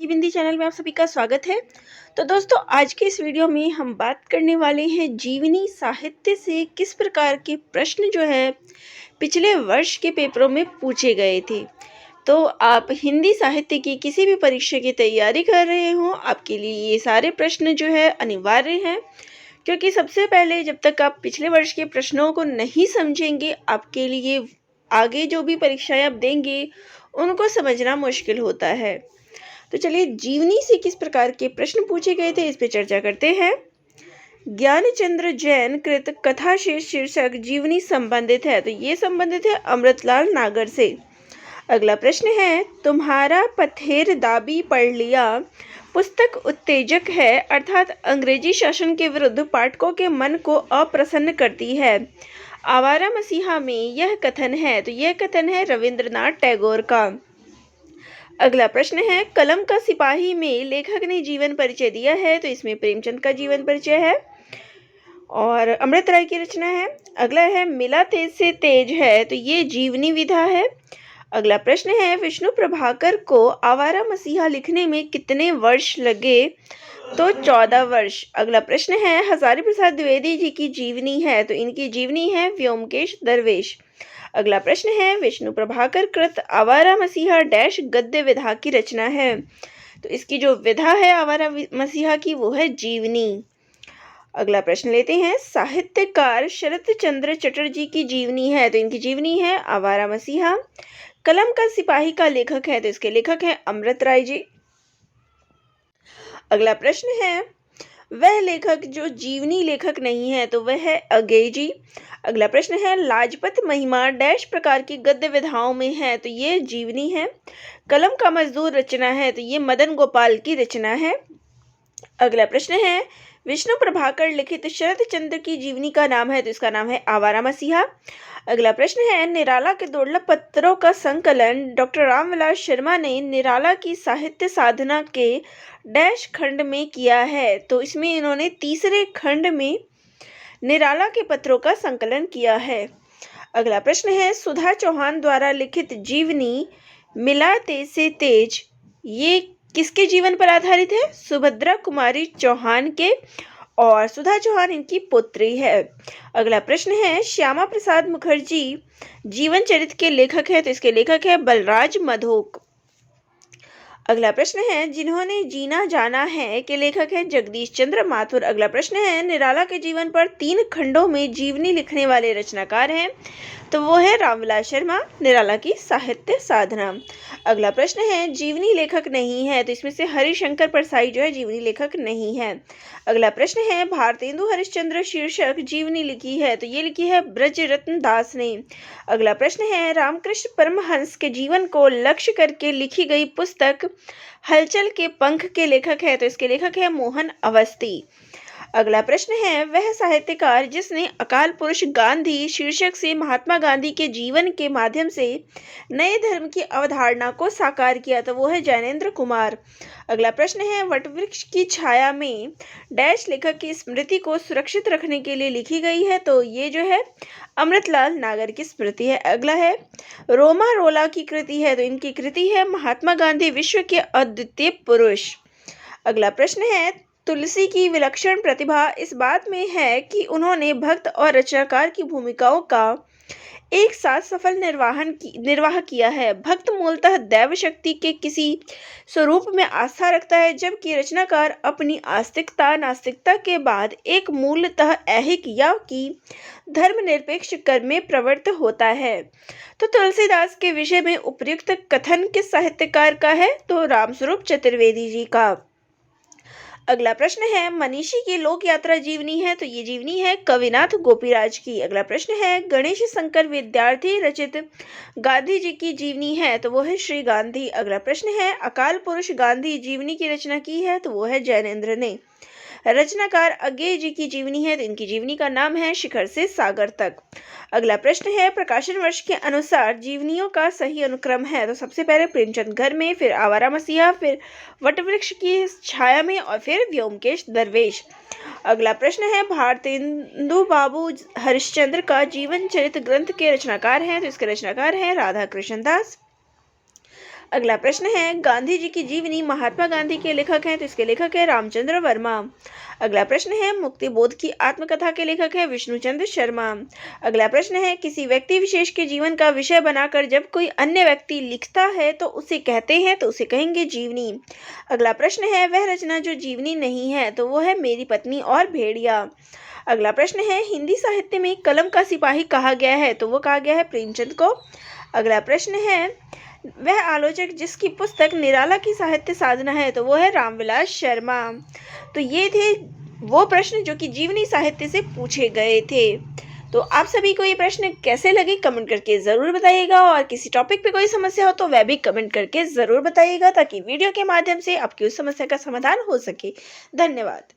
Hindi channel में आप सभी का स्वागत है। तो दोस्तों, आज के इस वीडियो में हम बात करने वाले हैं जीवनी साहित्य से किस प्रकार के प्रश्न जो है पिछले वर्ष के पेपरों में पूछे गए थे। तो आप हिंदी साहित्य की किसी भी परीक्षा की तैयारी कर रहे हो, आपके लिए ये सारे प्रश्न जो है अनिवार्य हैं, क्योंकि सबसे पहले जब तक आप पिछले वर्ष के प्रश्नों को नहीं समझेंगे, आपके लिए आगे जो भी परीक्षाएं आप देंगे उनको समझना मुश्किल होता है। तो चलिए, जीवनी से किस प्रकार के प्रश्न पूछे गए थे इस पे चर्चा करते हैं। ज्ञानचंद्र जैन कृत कथा से शीर्षक जीवनी संबंधित है, तो ये संबंधित है अमृतलाल नागर से। अगला प्रश्न है, तुम्हारा पथेर दाबी पढ़ लिया पुस्तक उत्तेजक है, अर्थात अंग्रेजी शासन के विरुद्ध पाठकों के मन को अप्रसन्न करती है। आवारा मसीहा में यह कथन है, तो यह कथन है रविंद्रनाथ टैगोर का। अगला प्रश्न है, कलम का सिपाही में लेखक ने जीवन परिचय दिया है, तो इसमें प्रेमचंद का जीवन परिचय है और अमृत राय की रचना है। अगला है, मिला तेज से तेज है, तो ये जीवनी विधा है। अगला प्रश्न है, विष्णु प्रभाकर को आवारा मसीहा लिखने में कितने वर्ष लगे, तो 14 वर्ष। अगला प्रश्न है, हजारी प्रसाद द्विवेदी जी की जीवनी है, तो इनकी जीवनी है व्योमकेश दरवेश। अगला प्रश्न है, विष्णु प्रभाकर कृत आवारा मसीहा डैश गद्य विधा की रचना है, तो इसकी जो विधा है आवारा मसीहा की वो है जीवनी। अगला प्रश्न लेते हैं, साहित्यकार शरत चंद्र चटर्जी की जीवनी है, तो इनकी जीवनी है आवारा मसीहा। कलम का सिपाही का लेखक है, तो इसके लेखक है अमृत राय जी। अगला प्रश्न है, वह लेखक जो जीवनी लेखक नहीं है, तो वह है अगेय जी। अगला प्रश्न है, लाजपत महिमा डैश प्रकार की गद्य विधाओं में है, तो ये जीवनी है। कलम का मजदूर रचना है, तो ये मदन गोपाल की रचना है। अगला प्रश्न है, विष्णु प्रभाकर लिखित शरत चंद्र की जीवनी का नाम है, तो इसका नाम है आवारा मसीहा। अगला प्रश्न है, निराला के दुर्लभ पत्रों का संकलन डॉक्टर रामविलास शर्मा ने निराला की साहित्य साधना के डैश खंड में किया है, तो इसमें इन्होंने तीसरे खंड में निराला के पत्रों का संकलन किया है। अगला प्रश्न है, सुधा चौहान द्वारा लिखित जीवनी मिला तेज से तेज, ये किसके जीवन पर आधारित है? सुभद्रा कुमारी चौहान के, और सुधा चौहान इनकी पुत्री है। अगला प्रश्न है, श्यामा प्रसाद मुखर्जी जीवन चरित्र के लेखक है, तो इसके लेखक है बलराज मधोक। अगला प्रश्न है, जिन्होंने जीना जाना है के लेखक है जगदीश चंद्र माथुर। अगला प्रश्न है, निराला के जीवन पर 3 खंडों में जीवनी लिखने वाले रचनाकार हैं, तो वो है रामविलास शर्मा, निराला की साहित्य साधना। अगला प्रश्न है, जीवनी लेखक नहीं है, तो इसमें से हरिशंकर परसाई जो है जीवनी लेखक नहीं है। अगला प्रश्न है, भारतेंदु हरिश्चंद्र शीर्षक जीवनी लिखी है, तो ये लिखी है ब्रजरत्न दास ने। अगला प्रश्न है, रामकृष्ण परमहंस के जीवन को लक्ष्य करके लिखी गई पुस्तक हलचल के पंख के लेखक है, तो इसके लेखक है मोहन अवस्थी। अगला प्रश्न है, वह साहित्यकार जिसने अकाल पुरुष गांधी शीर्षक से महात्मा गांधी के जीवन के माध्यम से नए धर्म की अवधारणा को साकार किया, तो वो है ज्ञानेंद्र कुमार। अगला प्रश्न है, वटवृक्ष की छाया में डैश लेखक की स्मृति को सुरक्षित रखने के लिए लिखी गई है, तो ये जो है अमृतलाल नागर की स्मृति है। अगला है, रोमा रोला की कृति है, तो इनकी कृति है महात्मा गांधी विश्व के अद्वितीय पुरुष। अगला प्रश्न है, तुलसी की विलक्षण प्रतिभा इस बात में है कि उन्होंने भक्त और रचनाकार की भूमिकाओं का एक साथ सफल निर्वाह किया है। भक्त मूलतः दैव शक्ति के किसी स्वरूप में आस्था रखता है, जबकि रचनाकार अपनी आस्तिकता नास्तिकता के बाद एक मूलतः ऐहिक या कि धर्मनिरपेक्ष कर्म में प्रवृत्त होता है। तो तुलसीदास के विषय में उपयुक्त कथन किस साहित्यकार का है, तो रामस्वरूप चतुर्वेदी जी का। अगला प्रश्न है, मनीषी की लोक यात्रा जीवनी है, तो ये जीवनी है कविनाथ गोपीराज की। अगला प्रश्न है, गणेश शंकर विद्यार्थी रचित गांधी जी की जीवनी है, तो वो है श्री गांधी। अगला प्रश्न है, अकाल पुरुष गांधी जीवनी की रचना की है, तो वो है जैनेन्द्र ने। रचनाकार अगेय जी की जीवनी है, तो इनकी जीवनी का नाम है शिखर से सागर तक। अगला प्रश्न है, प्रकाशन वर्ष के अनुसार जीवनियों का सही अनुक्रम है, तो सबसे पहले प्रेमचंद घर में, फिर आवारा मसीहा, फिर वटवृक्ष की छाया में, और फिर व्योमकेश दरवेश। अगला प्रश्न है, भारतेंदु बाबू हरिश्चंद्र का जीवन चरित्र ग्रंथ के रचनाकार हैं, तो इसके रचनाकार हैं राधा कृष्ण दास। अगला प्रश्न है, गांधी जी की जीवनी महात्मा गांधी के लेखक हैं, तो इसके लेखक है रामचंद्र वर्मा। अगला प्रश्न है, मुक्ति बोध की आत्मकथा के लेखक है विष्णुचंद्र शर्मा। अगला प्रश्न है, किसी व्यक्ति विशेष के जीवन का विषय बनाकर जब कोई अन्य व्यक्ति लिखता है तो उसे कहते हैं, तो उसे कहेंगे जीवनी। अगला प्रश्न है, वह रचना जो जीवनी नहीं है, तो वो है मेरी पत्नी और भेड़िया। अगला प्रश्न है, हिंदी साहित्य में कलम का सिपाही कहा गया है, तो वो कहा गया है प्रेमचंद को। अगला प्रश्न है, वह आलोचक जिसकी पुस्तक निराला की साहित्य साधना है, तो वो है रामविलास शर्मा। तो ये थे वो प्रश्न जो कि जीवनी साहित्य से पूछे गए थे। तो आप सभी को ये प्रश्न कैसे लगे कमेंट करके ज़रूर बताइएगा, और किसी टॉपिक पे कोई समस्या हो तो वह भी कमेंट करके ज़रूर बताइएगा, ताकि वीडियो के माध्यम से आपकी उस समस्या का समाधान हो सके। धन्यवाद।